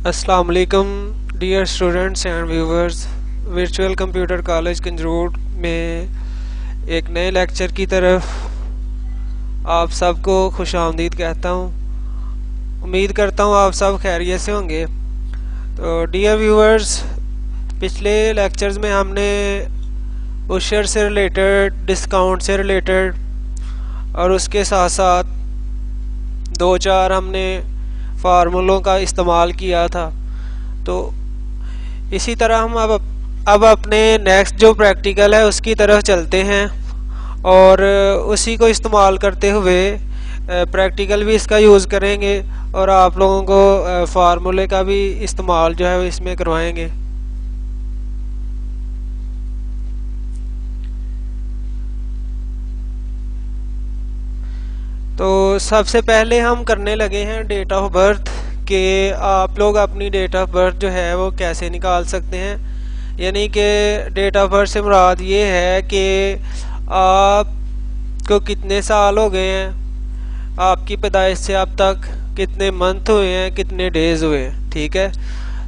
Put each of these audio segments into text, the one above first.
अस्सलाम वालेकुम dear students and viewers. Virtual computer college कंजरूर में एक नए लेक्चर की तरफ आप सबको खुशामदीद कहता हूँ। उम्मीद करता हूँ आप सब खैरियत से होंगे। तो डियर व्यूवर्स, पिछले लेक्चर्स में हमने उशर से रिलेटेड, डिस्काउंट से रिलेटेड और उसके साथ साथ दो चार हमने फार्मूलों का इस्तेमाल किया था। तो इसी तरह हम अब अपने नेक्स्ट जो प्रैक्टिकल है उसकी तरफ चलते हैं और उसी को इस्तेमाल करते हुए प्रैक्टिकल भी इसका यूज़ करेंगे और आप लोगों को फार्मूले का भी इस्तेमाल जो है इसमें करवाएंगे। तो सबसे पहले हम करने लगे हैं डेट ऑफ बर्थ कि आप लोग अपनी डेट ऑफ बर्थ जो है वो कैसे निकाल सकते हैं। यानी कि डेट ऑफ बर्थ से मुराद ये है कि आपको कितने साल हो गए हैं, आपकी पैदाइश से अब तक कितने मंथ हुए हैं, कितने डेज हुए हैं। ठीक है,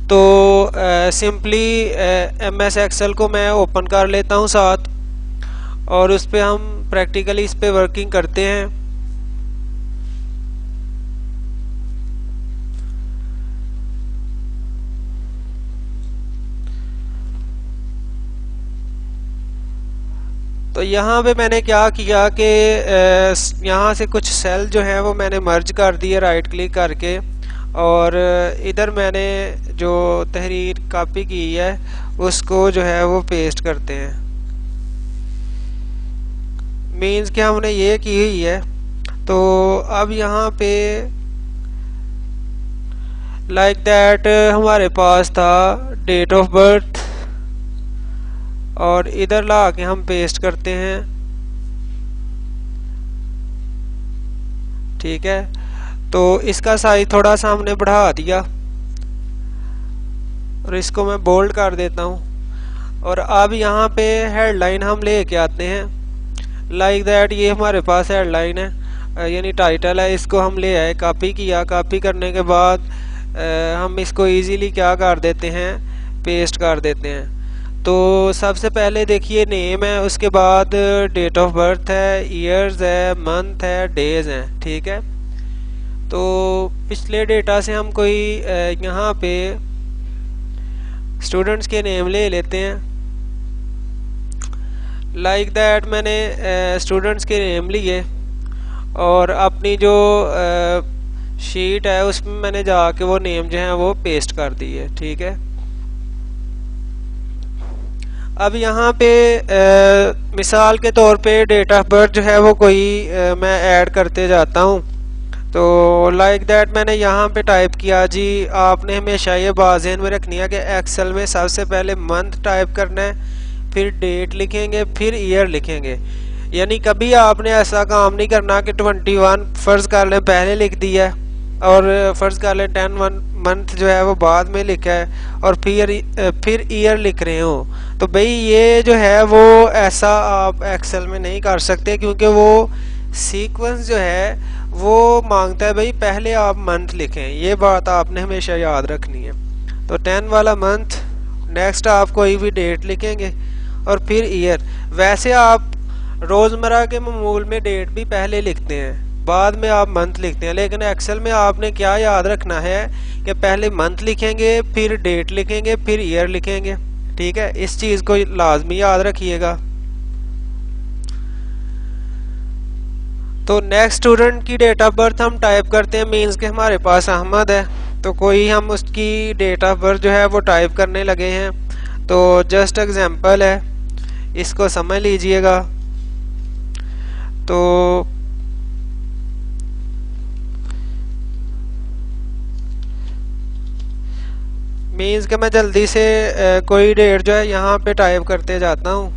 तो सिंपली MS एक्सेल को मैं ओपन कर लेता हूँ साथ और उस पर हम प्रैक्टिकली इस पर वर्किंग करते हैं। तो यहाँ पे मैंने क्या किया कि यहाँ से कुछ सेल जो है वो मैंने मर्ज कर दिए राइट क्लिक करके, और इधर मैंने जो तहरीर कॉपी की है उसको जो है वो पेस्ट करते हैं। मीन्स कि हमने ये की हुई है। तो अब यहाँ पे लाइक दैट हमारे पास था डेट ऑफ बर्थ और इधर ला के हम पेस्ट करते हैं। ठीक है, तो इसका साइज थोड़ा सा हमने बढ़ा दिया और इसको मैं बोल्ड कर देता हूँ। और अब यहाँ पे हेडलाइन हम ले के आते हैं लाइक दैट। ये हमारे पास हेडलाइन है यानी टाइटल है, इसको हम ले आए, कॉपी किया। कॉपी करने के बाद हम इसको इजीली क्या कर देते हैं, पेस्ट कर देते हैं। तो सबसे पहले देखिए नेम है, उसके बाद डेट ऑफ बर्थ है, ईयर्स है, मंथ है, डेज हैं। ठीक है, तो पिछले डेटा से हम कोई यहाँ पे स्टूडेंट्स के नेम ले लेते हैं। लाइक दैट मैंने स्टूडेंट्स के नेम लिए और अपनी जो शीट है उसमें मैंने जाके वो नेम जो है वो पेस्ट कर दिए। ठीक है, अब यहाँ पे मिसाल के तौर पे डेट ऑफ बर्थ जो है वो कोई मैं ऐड करते जाता हूँ। तो लाइक दैट मैंने यहाँ पे टाइप किया जी। आपने हमेशा ये बात ज़हन में रखनी है कि एक्सेल में सबसे पहले मंथ टाइप करना है, फिर डेट लिखेंगे, फिर ईयर लिखेंगे। यानी कभी आपने ऐसा काम नहीं करना कि 21 फ़र्ज़ कर लें पहले लिख दिया और फ़र्ज़ कर लें 10 मंथ जो है वो बाद में लिखा है और फिर ईयर लिख रहे हो। तो भाई ये जो है वो ऐसा आप एक्सेल में नहीं कर सकते, क्योंकि वो सीक्वेंस जो है वो मांगता है भाई पहले आप मंथ लिखें। ये बात आपने हमेशा याद रखनी है। तो 10 वाला मंथ, नेक्स्ट आप कोई भी डेट लिखेंगे और फिर ईयर। वैसे आप रोज़मर्रा के मामूल में डेट भी पहले लिखते हैं, बाद में आप मंथ लिखते हैं, लेकिन एक्सेल में आपने क्या याद रखना है कि पहले मंथ लिखेंगे, फिर डेट लिखेंगे, फिर ईयर लिखेंगे। ठीक है, इस चीज़ को लाजमी याद रखिएगा। तो नेक्स्ट स्टूडेंट की डेट ऑफ बर्थ हम टाइप करते हैं। मीन्स के हमारे पास अहमद है, तो कोई हम उसकी डेट ऑफ बर्थ जो है वो टाइप करने लगे हैं। तो जस्ट एग्जांपल है, इसको समझ लीजिएगा। तो मीन्स कि मैं जल्दी से कोई डेट जो है यहाँ पे टाइप करते जाता हूँ।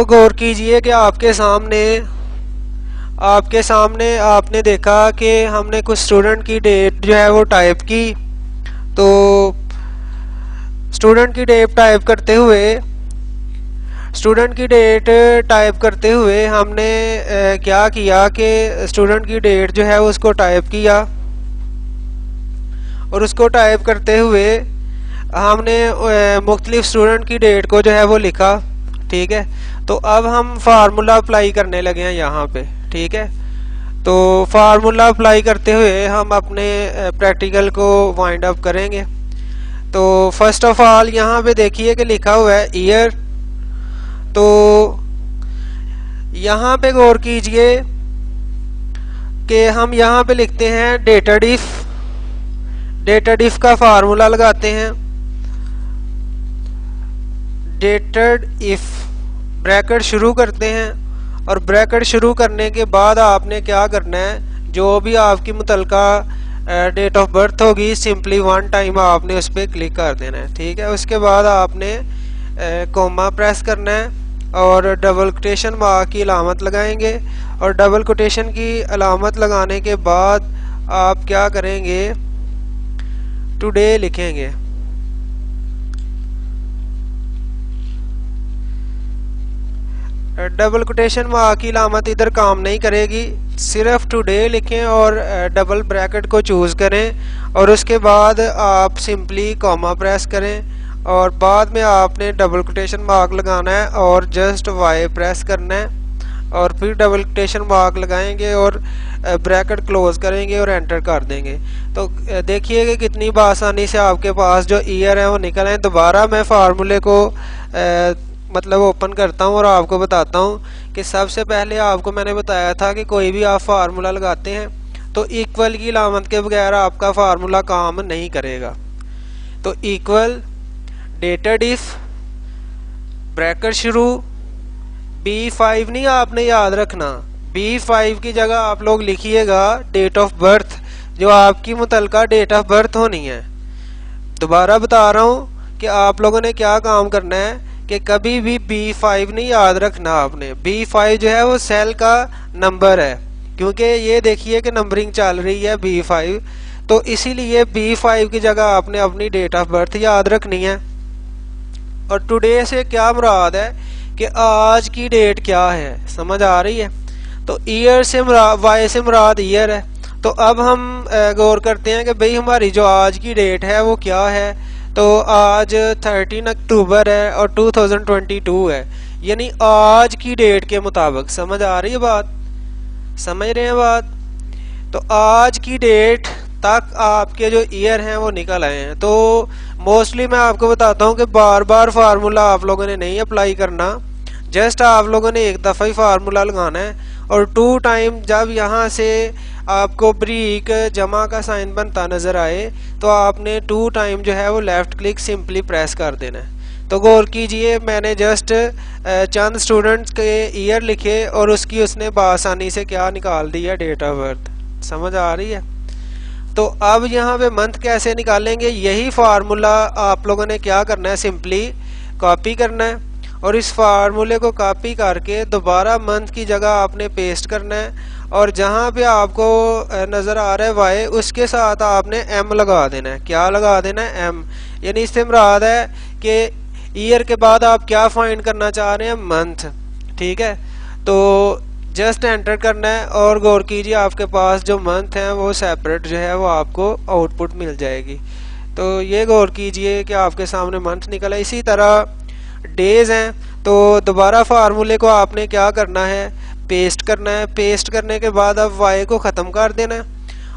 गौर कीजिए कि आपके सामने आपने देखा कि हमने कुछ स्टूडेंट की डेट जो है वो टाइप की। तो स्टूडेंट की डेट टाइप करते हुए हमने क्या किया कि स्टूडेंट की डेट जो है उसको टाइप किया, और उसको टाइप करते हुए हमने मुख्तलिफ स्टूडेंट की डेट को जो है वो लिखा। ठीक है, तो अब हम फार्मूला अप्लाई करने लगे हैं यहाँ पे। ठीक है, तो फार्मूला अप्लाई करते हुए हम अपने प्रैक्टिकल को वाइंड अप करेंगे। तो फर्स्ट ऑफ ऑल यहाँ पे देखिए कि लिखा हुआ है ईयर। तो यहाँ पे गौर कीजिए कि हम यहाँ पे लिखते हैं डेटेड इफ का फार्मूला लगाते हैं। डेटेड इफ ब्रैकेट शुरू करते हैं, और ब्रैकेट शुरू करने के बाद आपने क्या करना है, जो भी आपकी मुतलका डेट ऑफ बर्थ होगी सिंपली वन टाइम आपने उस पर क्लिक कर देना है। ठीक है, उसके बाद आपने कोमा प्रेस करना है और डबल कोटेशन मार्क की अलामत लगाएंगे, और डबल कोटेशन की अलामत लगाने के बाद आप क्या करेंगे, टुडे लिखेंगे। डबल कोटेशन मार्क की अलामत इधर काम नहीं करेगी, सिर्फ टुडे लिखें और डबल ब्रैकेट को चूज़ करें, और उसके बाद आप सिंपली कॉमा प्रेस करें, और बाद में आपने डबल कोटेशन मार्क लगाना है और जस्ट वाई प्रेस करना है, और फिर डबल कोटेशन मार्क लगाएंगे और ब्रैकेट क्लोज करेंगे और एंटर कर देंगे। तो देखिए कि कितनी आसानी से आपके पास जो ईयर है वो निकल आए। दोबारा मैं फार्मूले को मतलब ओपन करता हूँ और आपको बताता हूँ कि सबसे पहले आपको मैंने बताया था कि कोई भी आप फार्मूला लगाते हैं तो इक्वल की अलामत के बगैर आपका फार्मूला काम नहीं करेगा। तो इक्वल डेटेड इफ ब्रैकेट शुरू B5 नहीं आपने याद रखना, B5 की जगह आप लोग लिखिएगा डेट ऑफ बर्थ, जो आपकी मुतलका डेट ऑफ बर्थ होनी है। दोबारा बता रहा हूँ कि आप लोगों ने क्या काम करना है कि कभी भी B5 नहीं याद रखना आपने। B5 जो है वो सेल का नंबर है, क्योंकि ये देखिए कि नंबरिंग चल रही है B5, तो इसीलिए B5 की जगह आपने अपनी डेट ऑफ बर्थ याद रखनी है। और टुडे से क्या मुराद है कि आज की डेट क्या है, समझ आ रही है। तो ईयर से वाई से मुराद ईयर है। तो अब हम गौर करते हैं कि भाई हमारी जो आज की डेट है वो क्या है। तो आज 13 अक्टूबर है और 2022 है, यानी आज की डेट के मुताबिक। समझ आ रही है बात, समझ रहे हैं बात। तो आज की डेट तक आपके जो ईयर हैं वो निकल आए हैं। तो मोस्टली मैं आपको बताता हूँ कि बार बार फार्मूला आप लोगों ने नहीं अप्लाई करना, जस्ट आप लोगों ने एक दफ़ा ही फार्मूला लगाना है, और 2 टाइम जब यहाँ से आपको ब्रीक जमा का साइन बनता नज़र आए तो आपने 2 टाइम जो है वो लेफ़्ट क्लिक सिंपली प्रेस कर देना है। तो गौर कीजिए, मैंने जस्ट चंद स्टूडेंट्स के ईयर लिखे और उसकी उसने बआसानी से क्या निकाल दिया, डेट ऑफ बर्थ। समझ आ रही है। तो अब यहाँ पे मंथ कैसे निकालेंगे, यही फार्मूला आप लोगों ने क्या करना है, सिंपली कॉपी करना है, और इस फार्मूले को कॉपी करके दोबारा मंथ की जगह आपने पेस्ट करना है, और जहाँ पे आपको नज़र आ रहा है वाई, उसके साथ आपने एम लगा देना है। क्या लगा देना है, एम। यानी इससे मुराद है कि ईयर के बाद आप क्या फाइंड करना चाह रहे हैं, मंथ। ठीक है, तो जस्ट एंटर करना है, और गौर कीजिए आपके पास जो मंथ है वो सेपरेट जो है वो आपको आउटपुट मिल जाएगी। तो ये गौर कीजिए कि आपके सामने मंथ निकला। इसी तरह डेज हैं, तो दोबारा फार्मूले को आपने क्या करना है, पेस्ट करना है। पेस्ट करने के बाद अब वाई को ख़त्म कर देना है,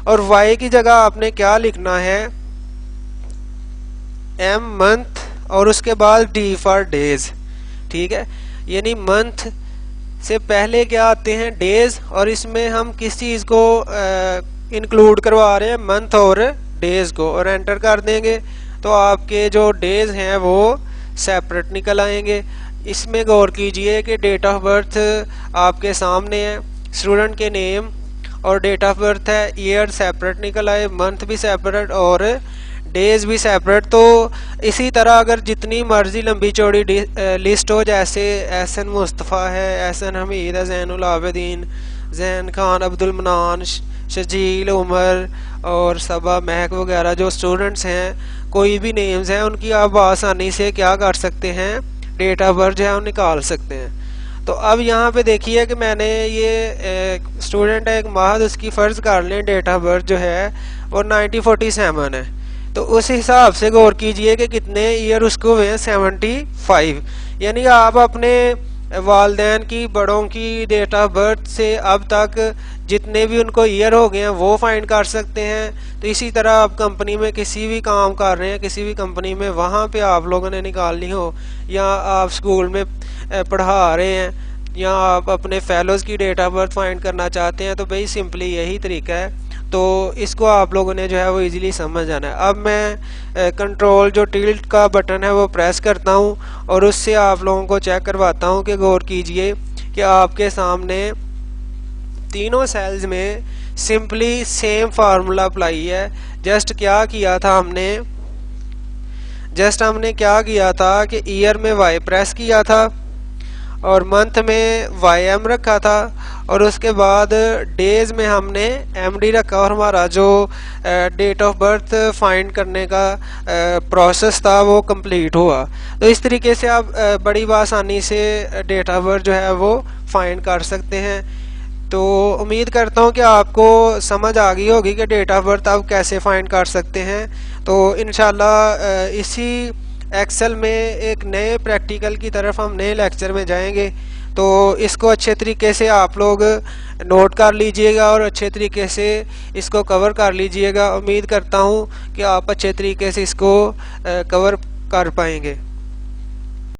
और वाई की जगह आपने क्या लिखना है, एम मंथ, और उसके बाद डी फॉर डेज। ठीक है, यानी मंथ से पहले क्या आते हैं, डेज, और इसमें हम किस चीज़ को इंक्लूड करवा रहे हैं, मंथ और डेज को, और एंटर कर देंगे तो आपके जो डेज हैं वो सेपरेट निकल आएंगे। इसमें गौर कीजिए कि डेट ऑफ बर्थ आपके सामने है, स्टूडेंट के नेम और डेट ऑफ बर्थ है, ईयर सेपरेट निकल आए, मंथ भी सेपरेट और डेज भी सेपरेट। तो इसी तरह अगर जितनी मर्जी लंबी चौड़ी लिस्ट हो, जैसे एहसन मुस्तफ़ा है, एहसन हमीद है, ज़ैनुल आबिदीन, जैन खान, अब्दुल मनान, शजील, उमर और सबा, महक वगैरह जो स्टूडेंट्स हैं, कोई भी नेम्स हैं, उनकी आप आसानी से क्या कर सकते हैं, डेट ऑफ बर्थ जो है वो निकाल सकते हैं। तो अब यहाँ पे देखिए कि मैंने ये स्टूडेंट है एक महद, उसकी फ़र्ज़ कर लें डेट ऑफ बर्थ जो है वो 1947 है। तो उस हिसाब से गौर कीजिए कि कितने ईयर उसको हुए हैं, 75। यानी आप अपने वालदैन की, बड़ों की डेट ऑफ बर्थ से अब तक जितने भी उनको ईयर हो गए हैं वो फाइंड कर सकते हैं। तो इसी तरह आप कंपनी में किसी भी काम कर रहे हैं, किसी भी कंपनी में, वहाँ पे आप लोगों ने निकालनी हो, या आप स्कूल में पढ़ा रहे हैं, या आप अपने फेलोज़ की डेट ऑफ बर्थ फाइंड करना चाहते हैं, तो भाई सिंपली यही तरीका है। तो इसको आप लोगों ने जो है वो इजीली समझ जाना है। अब मैं कंट्रोल जो टिल्ट का बटन है वो प्रेस करता हूँ और उससे आप लोगों को चेक करवाता हूँ कि गौर कीजिए कि आपके सामने तीनों सेल्स में सिंपली सेम फार्मूला अप्लाई है। जस्ट हमने क्या किया था कि ईयर में वाई प्रेस किया था और मंथ में YM रखा था, और उसके बाद डेज में हमने MD रखा, और हमारा जो डेट ऑफ बर्थ फाइंड करने का प्रोसेस था वो कंप्लीट हुआ। तो इस तरीके से आप बड़ी आसानी से डेट ऑफ बर्थ जो है वो फाइंड कर सकते हैं। तो उम्मीद करता हूँ कि आपको समझ आ गई होगी कि डेट ऑफ बर्थ आप कैसे फाइंड कर सकते हैं। तो इंशाल्लाह इसी एक्सेल में एक नए प्रैक्टिकल की तरफ हम नए लेक्चर में जाएंगे। तो इसको अच्छे तरीके से आप लोग नोट कर लीजिएगा और अच्छे तरीके से इसको कवर कर लीजिएगा। उम्मीद करता हूँ कि आप अच्छे तरीके से इसको कवर कर पाएंगे।